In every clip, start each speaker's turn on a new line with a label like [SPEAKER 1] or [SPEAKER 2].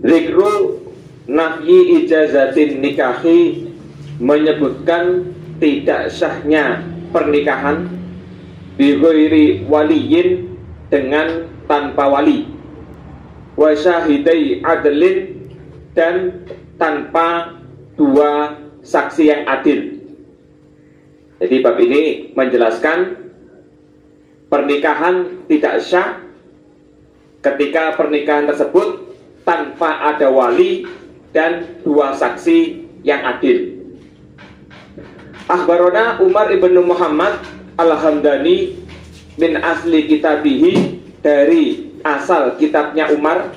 [SPEAKER 1] Zikru nafyi ijazatin nikahi, menyebutkan tidak sahnya pernikahan bi ghairi waliyin, dengan tanpa wali, wa syahidai adlin, dan tanpa dua saksi yang adil. Jadi bab ini menjelaskan pernikahan tidak sah ketika pernikahan tersebut tanpa ada wali dan dua saksi yang adil. Akhbarona Umar ibnu Muhammad Al-Hamdani min asli kitabihi, dari asal kitabnya Umar.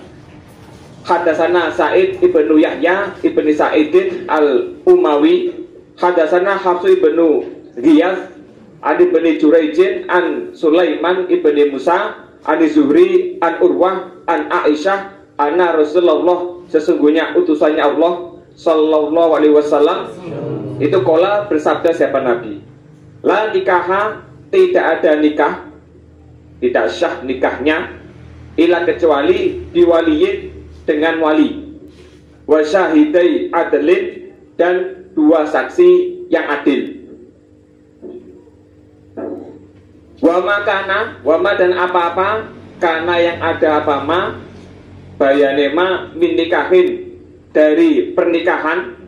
[SPEAKER 1] Hadasana Sa'id ibnu Yahya ibnu Sa'idin Al-Umawi, hadasana Hafsu ibnu Ghiyas an ibnu Jurayjin an Sulaiman ibnu Musa an Zuhri an Urwah an Aisyah anna Rasulullah, sesungguhnya utusannya Allah sallallahu alaihi wasallam itu qala, bersabda siapa Nabi, la nikaha, tidak ada nikah, tidak sah nikahnya, ila kecuali diwaliyin, dengan wali, wa syahidai adlin, dan dua saksi yang adil. Wama kana, wama dan apa-apa, karena yang ada apa ma, bayanema min nikahin, dari pernikahan,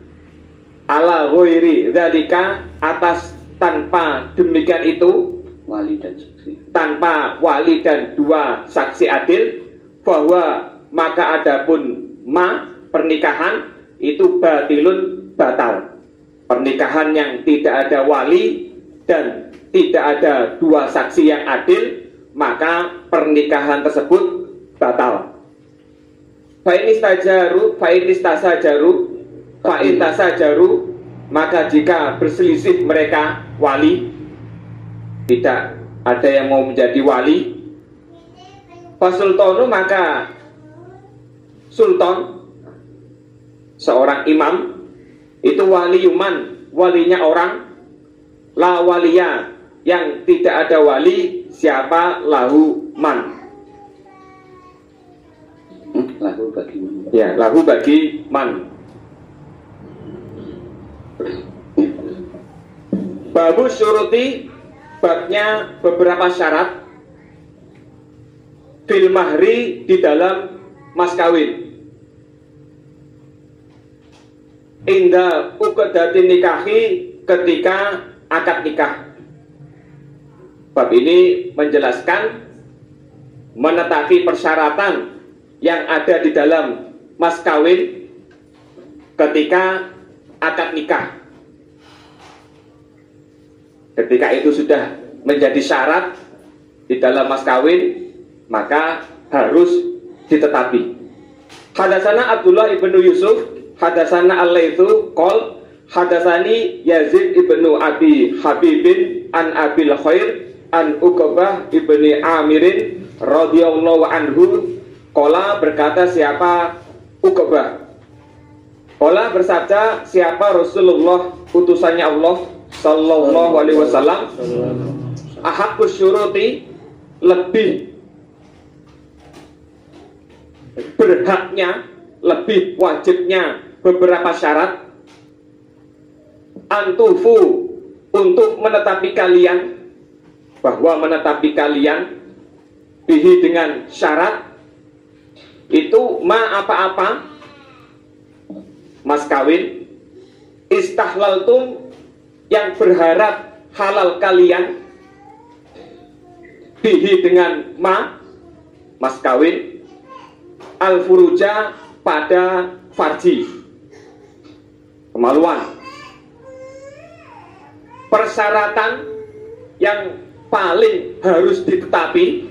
[SPEAKER 1] ala ghairi dzalika, atas tanpa demikian itu,
[SPEAKER 2] wali dan saksi,
[SPEAKER 1] tanpa wali dan dua saksi adil, bahwa maka adapun ma, pernikahan itu batilun, batal. Pernikahan yang tidak ada wali dan tidak ada dua saksi yang adil, maka pernikahan tersebut batal. Fa'in tasajaru, maka jika berselisih mereka wali, tidak ada yang mau menjadi wali, fasultanu, maka sultan, seorang imam, itu waliyuman, walinya orang, la waliya, yang tidak ada wali, siapa, lahu man,
[SPEAKER 2] lahu bagi man,
[SPEAKER 1] ya, lahu bagi man. Babu syuruti, babnya beberapa syarat, fil mahri, di dalam mas kawin, inda uqdatin nikahi, ketika akad nikah. Bab ini menjelaskan, menetapi persyaratan yang ada di dalam mas kawin ketika akad nikah. Ketika itu sudah menjadi syarat di dalam mas kawin, maka harus ditetapi. Hadasana Abdullah ibnu Yusuf, hadasana Al-Laitsu qol, hadasani Yazid ibnu Abi Habibin an Abil Khair an Uqbah ibni Amirin radhiyallahu anhu qala, berkata siapa Uqbah, qala bersabda siapa Rasulullah, utusannya Allah sallallahu alaihi wasallam, ahaqqus syuruti, lebih berhaknya, lebih wajibnya beberapa syarat, antufu, untuk menetapi kalian, bahwa menetapi kalian bihi, dengan syarat itu ma, apa-apa mas kawin, istahlaltum, yang berharap halal kalian, bihi, dengan ma, mas kawin, al-furuja, pada farji, kemaluan. Persyaratan yang paling harus ditetapi,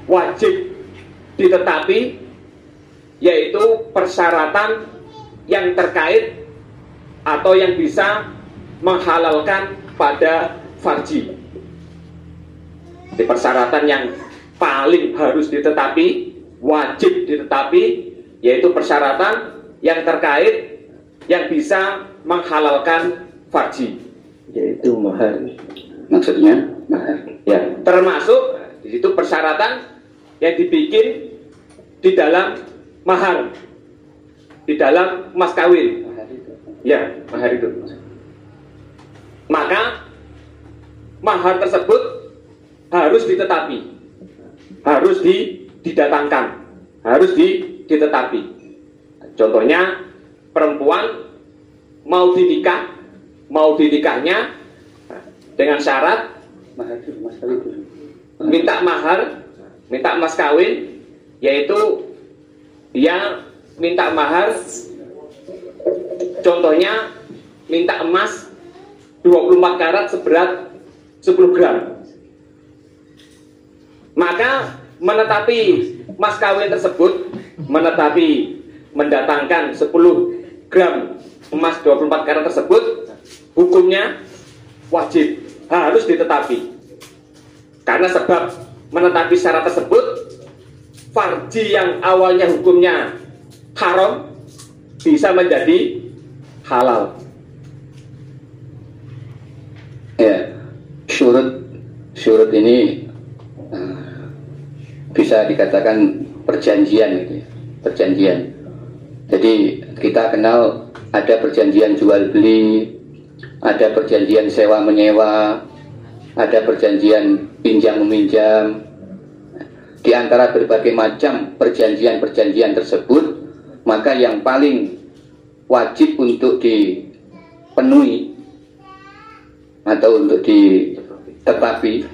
[SPEAKER 1] wajib ditetapi, yaitu persyaratan yang terkait atau yang bisa menghalalkan pada farji. Di persyaratan yang paling harus ditetapi, wajib ditetapi, yaitu persyaratan yang terkait yang bisa menghalalkan farji,
[SPEAKER 2] yaitu mahar. Maksudnya mahar.
[SPEAKER 1] Ya, termasuk di situ persyaratan yang dibikin di dalam mahar. di dalam mas kawin.
[SPEAKER 2] Mahar itu.
[SPEAKER 1] Ya, mahar itu. Maka mahar tersebut harus ditetapi, harus didatangkan, harus ditetapi. Contohnya perempuan mau dinikahnya dengan syarat
[SPEAKER 2] Mahar itu, mas kawin itu.
[SPEAKER 1] minta mahar, minta mas kawin, yaitu dia minta mahar, contohnya minta emas 24 karat seberat 10 gram. Maka menetapi mas kawin tersebut, menetapi mendatangkan 10 gram emas 24 karat tersebut, hukumnya wajib, harus ditetapi. Karena sebab menetapi syarat tersebut, farji yang awalnya hukumnya haram bisa menjadi halal.
[SPEAKER 2] Ya, syurut ini bisa dikatakan perjanjian gitu ya, perjanjian. Jadi kita kenal ada perjanjian jual beli, ada perjanjian sewa menyewa, ada perjanjian pinjam meminjam. Di antara berbagai macam perjanjian-perjanjian tersebut, maka yang paling wajib untuk dipenuhi atau untuk ditetapi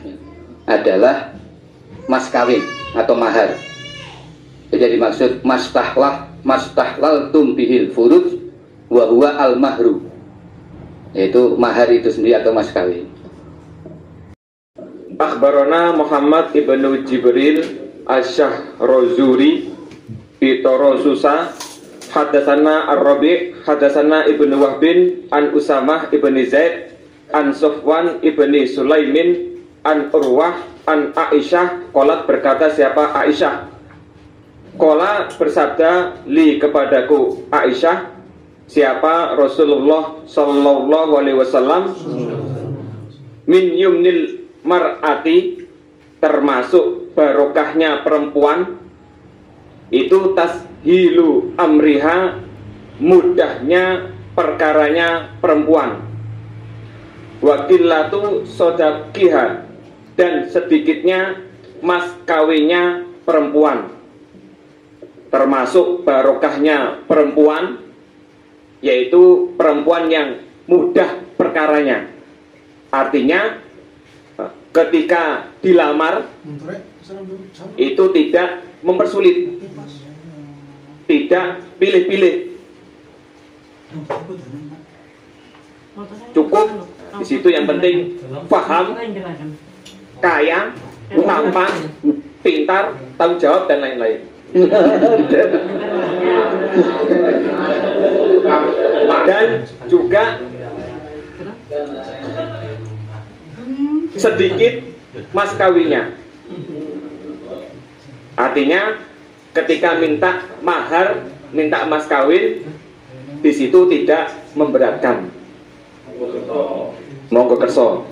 [SPEAKER 2] adalah mas kawin atau mahar. Jadi dimaksud mastahlaltum bihil furuj wa huwa al mahru, yaitu mahar itu sendiri atau mas kawin.
[SPEAKER 1] Akhbarana Muhammad ibnu Jibril Asy-Syahrozuri Bitoro Susa Hadasana Ar-Rabi' Hadasana ibnu Wahbin An Usamah ibnu Zaid An Sufwan ibnu Sulaimin An Urwah An Aisyah. Qolat, berkata siapa Aisyah, Qola bersabda li kepadaku Aisyah, siapa Rasulullah sallallahu alaihi wasallam, min yumnil mar'ati, termasuk barokahnya perempuan itu tashilu amriha, mudahnya perkaranya perempuan, wakilatu sodakiha, dan sedikitnya mas kawinnya perempuan. Termasuk barokahnya perempuan yaitu perempuan yang mudah perkaranya. Artinya ketika dilamar itu tidak mempersulit, tidak pilih-pilih, cukup di situ yang penting paham, kaya, tampan, pintar, tanggung jawab dan lain-lain. Dan juga sedikit mas kawinnya. Artinya ketika minta mahar, minta mas kawin, di situ tidak memberatkan. Monggo kerso.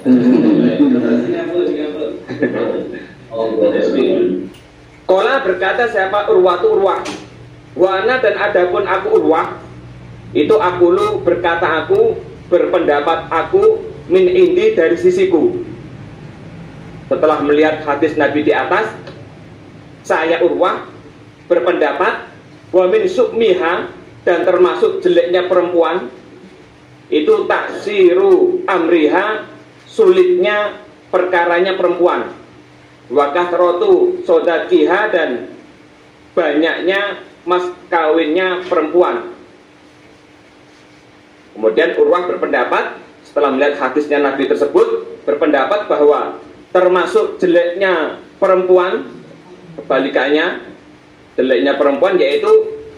[SPEAKER 1] Kola berkata siapa Urwah, Wana dan adapun aku Urwah, itu aku lu berkata aku, berpendapat aku, min indi dari sisiku. Setelah melihat hadis Nabi di atas, saya Urwah berpendapat wa min sukmiha, dan termasuk jeleknya perempuan itu taksiru amriha, sulitnya perkaranya perempuan, wa kathratu sodakiha, dan banyaknya mas kawinnya perempuan. Kemudian Urwah berpendapat setelah melihat hadisnya Nabi tersebut, berpendapat bahwa termasuk jeleknya perempuan, kebalikannya jeleknya perempuan yaitu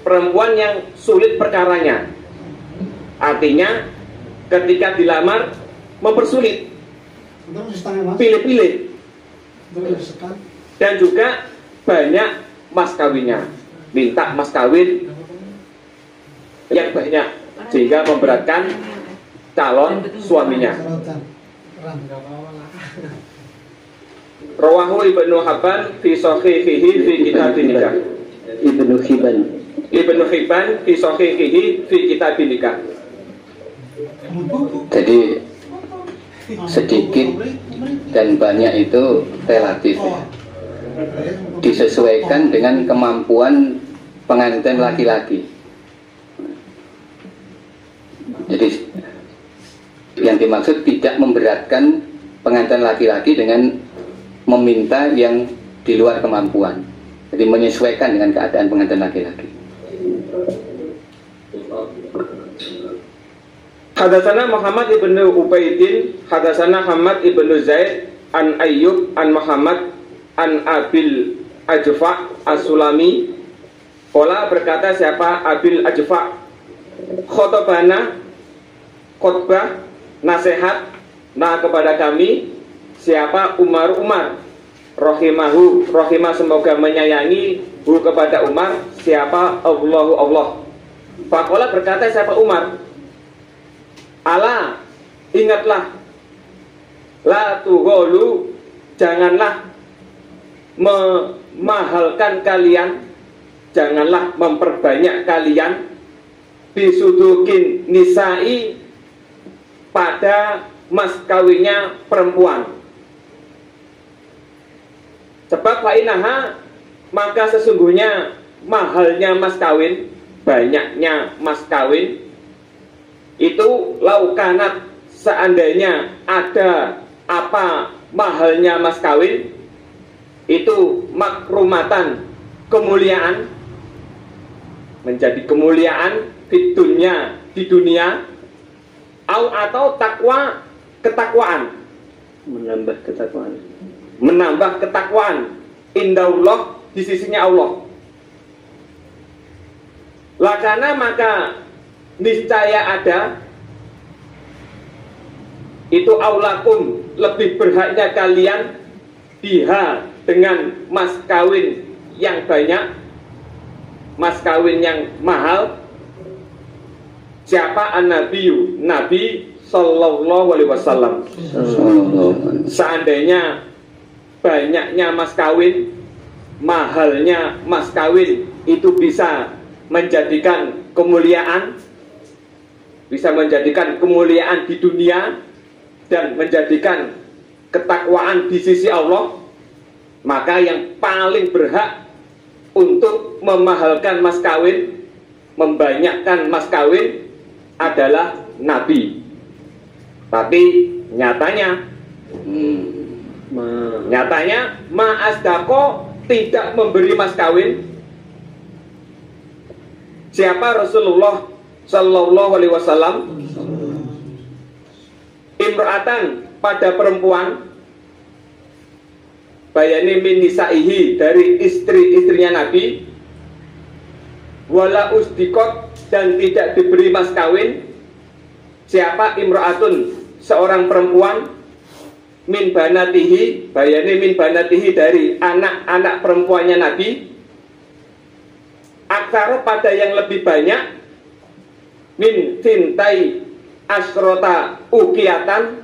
[SPEAKER 1] perempuan yang sulit perkaranya. Artinya ketika dilamar mempersulit, pilih-pilih, dan juga banyak mas kawinnya, minta mas kawin yang banyak sehingga memberatkan calon suaminya. Rawahu Ibnu Hibban fi sahihihi fi kitabin nikah.
[SPEAKER 2] Ibnu Hibban
[SPEAKER 1] Ibnu Hibban fi sahihihi fi kitabin nikah.
[SPEAKER 2] Jadi sedikit dan banyak itu relatif ya. Disesuaikan dengan kemampuan pengantin laki-laki. Jadi yang dimaksud tidak memberatkan pengantin laki-laki dengan meminta yang di luar kemampuan. Jadi menyesuaikan dengan keadaan pengantin laki-laki.
[SPEAKER 1] Hadatsana Muhammad ibnu Ubaidin, hadatsana Hamad ibnu Zaid, an Ayyub, an Muhammad, an Abil Ajfa As-Sulami. Qala berkata siapa Abil Ajfa, khotobana, khotbah, nasihat, nah kepada kami siapa Umar rahimahu, rahimah semoga menyayangi hu kepada Umar siapa Allahu Allah. Faqala berkata siapa Umar, ala ingatlah, la tughulu janganlah memahalkan kalian, janganlah memperbanyak kalian bisudukin nisa'i pada mas kawinnya perempuan. Sebab fa'inaha maka sesungguhnya mahalnya mas kawin, banyaknya mas kawin itu laukanat seandainya ada apa mahalnya mas kawin itu makrumatan kemuliaan, menjadi kemuliaan fitunya di dunia, atau takwa ketakwaan, menambah ketakwaan indallah di sisinya Allah. Lakana maka niscaya ada itu aulakum lebih berhaknya kalian biha dengan mas kawin yang banyak, mas kawin yang mahal. Siapa an-nabiyu, Nabi Sallallahu Alaihi Wasallam. Seandainya banyaknya mas kawin, mahalnya mas kawin itu bisa menjadikan kemuliaan, bisa menjadikan kemuliaan di dunia dan menjadikan ketakwaan di sisi Allah, maka yang paling berhak untuk memahalkan mas kawin, membanyakkan mas kawin adalah Nabi. Tapi nyatanya ma'asdaqo tidak memberi mas kawin siapa Rasulullah Sallallahu Alaihi Wasallam imra'atan pada perempuan, bayani min nisaihi dari istri-istrinya Nabi, wala usdikot dan tidak diberi mas kawin siapa imra'atun seorang perempuan min banatihi, bayani min banatihi dari anak-anak perempuannya Nabi, aksara pada yang lebih banyak min tintai asrota ukiyatan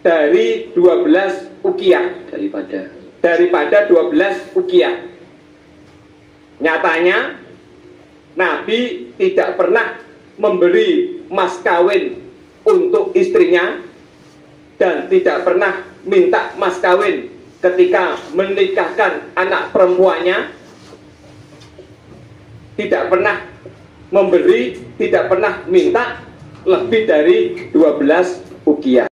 [SPEAKER 1] dari 12 ukiyah, daripada 12 ukiyah. Nyatanya Nabi tidak pernah memberi mas kawin untuk istrinya dan tidak pernah minta mas kawin ketika menikahkan anak perempuannya, tidak pernah memberi, tidak pernah minta lebih dari 12 ukiyah.